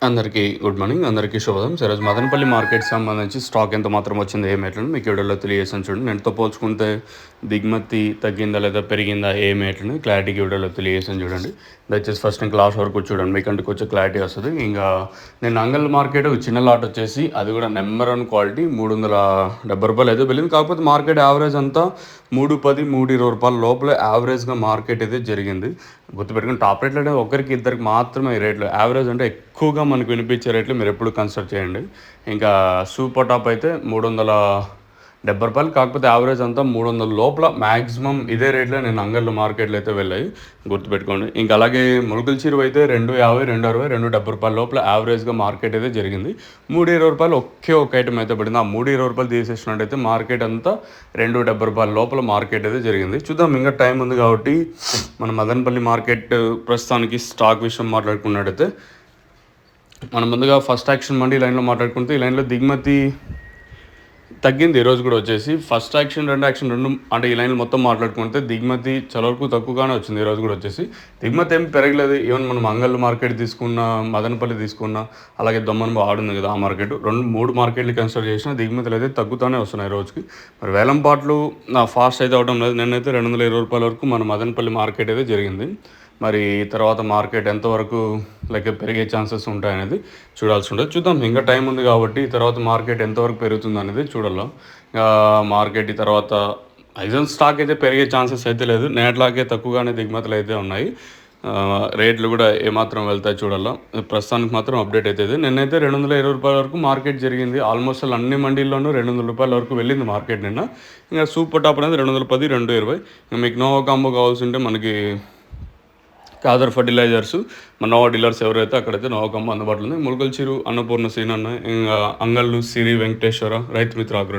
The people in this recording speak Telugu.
అందరికీ గుడ్ మార్నింగ్. అందరికీ శుభోదయం. ఈరోజు మదనపల్లి మార్కెట్ సంబంధించి స్టాక్ ఎంత మాత్రం వచ్చింది ఏమేట్లను మీకు వీడియోలో తెలియజేసాను చూడండి. నేనుతో పోల్చుకుంటే దిగుమతి తగ్గిందా లేదా పెరిగిందా ఏమేట్లని క్లారిటీకి వీడియోలో తెలియజేసాను చూడండి. దయచేసి ఫస్ట్ నేను క్లాస్ వరకు చూడండి, మీకంటే కొంచెం క్లారిటీ వస్తుంది. ఇంకా నేను అంగల్ మార్కెట్ చిన్న లాట్ వచ్చేసి అది కూడా నెంబర్ 1 క్వాలిటీ 370 రూపాయలు అయితే వెళ్ళింది. కాకపోతే మార్కెట్ యావరేజ్ అంతా 310, 320 రూపాయల లోపల యావరేజ్గా మార్కెట్ అయితే జరిగింది. గుర్తుపెట్టుకుని టాప్ రేట్లు అంటే ఒకరికి ఇద్దరికి మాత్రమే ఈ రేట్లు. యావరేజ్ అంటే ఎక్కువగా మనకు వినిపించే రేట్లు మీరు ఎప్పుడు కన్సిడర్ చేయండి. ఇంకా సూపర్ టాప్ అయితే 370 రూపాయలు, కాకపోతే యావరేజ్ అంతా 300 లోపల మ్యాక్సిమం ఇదే రేట్లో నేను అంగళ్ళు మార్కెట్లో అయితే వెళ్ళాయి, గుర్తుపెట్టుకోండి. ఇంకా అలాగే ములుగుల చీరువ అయితే 250, 260, 270 రూపాయల లోపల యావరేజ్గా మార్కెట్ అయితే జరిగింది. 320 రూపాయలు ఒకే ఒక ఐటమ్ అయితే పడింది. ఆ 320 రూపాయలు తీసేసినట్టయితే మార్కెట్ అంతా 270 రూపాయల లోపల మార్కెట్ అయితే జరిగింది. చూద్దాం, ఇంకా టైం ఉంది కాబట్టి మన మదనపల్లి మార్కెట్ ప్రస్తుతానికి స్టాక్ విషయం మాట్లాడుకున్నట్టయితే మనం ముందుగా ఫస్ట్ యాక్షన్ మండి లైన్లో మాట్లాడుకుంటే ఈ లైన్లో దిగుమతి తగ్గింది ఈరోజు కూడా వచ్చేసి. ఫస్ట్ యాక్షన్ రెండు అంటే ఈ లైన్లో మొత్తం మాట్లాడుకుంటే దిగుమతి చాలా వరకు తక్కువగానే వచ్చింది ఈరోజు కూడా వచ్చేసి. దిగుమతి ఏం పెరగలేదు. ఈవెన్ మనం అంగళ్ళు మార్కెట్ తీసుకున్న, మదనపల్లి తీసుకున్న, అలాగే దొమ్మన్ ఆడుంది కదా ఆ మార్కెట్, 2-3 మార్కెట్లు కన్సిడర్ చేసిన దిగుమతులు అయితే తగ్గుతూనే వస్తున్నాయి రోజుకి. మరి వేలంపాట్లు ఫాస్ట్ అయితే అవడం లేదు. నిన్నైతే 220 రూపాయల వరకు మన మదనపల్లి మార్కెట్ అయితే జరిగింది. మరి తర్వాత మార్కెట్ ఎంతవరకు పెరిగే ఛాన్సెస్ ఉంటాయనేది చూడాల్సి ఉంటుంది. చూద్దాం, ఇంకా టైం ఉంది కాబట్టి తర్వాత మార్కెట్ ఎంతవరకు పెరుగుతుంది అనేది చూడాలి. మార్కెట్ తర్వాత ఐజన్ స్టాక్ అయితే పెరిగే ఛాన్సెస్ అయితే లేదు. నేట్లాగే తక్కువగానే దిగుమతులు అయితే ఉన్నాయి. రేట్లు కూడా ఏమాత్రం వెళ్తాయి చూడాలి. ప్రస్తుతానికి మాత్రం అప్డేట్ అవుతుంది. నిన్నైతే 220 రూపాయల వరకు మార్కెట్ జరిగింది. ఆల్మోస్ట్ అన్ని మండీల్లోనూ 200 రూపాయల వరకు వెళ్ళింది మార్కెట్ నిన్న. ఇంకా సూపర్ టాప్ అనేది 210, 220. ఇంకా మీకు నోవా కాంబో కావాల్సి ఉంటే మనకి కాదర్ ఫర్టిలైజర్స్ మన నోవా డీలర్స్ ఎవరైతే అక్కడైతే నోవా కాంబో అందుబాటులో ఉంది. ములుగల్ చిరు, అన్నపూర్ణ సీన్ అన్న, ఇంకా అంగళ్ళు, సిరి, వెంకటేశ్వర, రైతు మిత్ర అగ్రో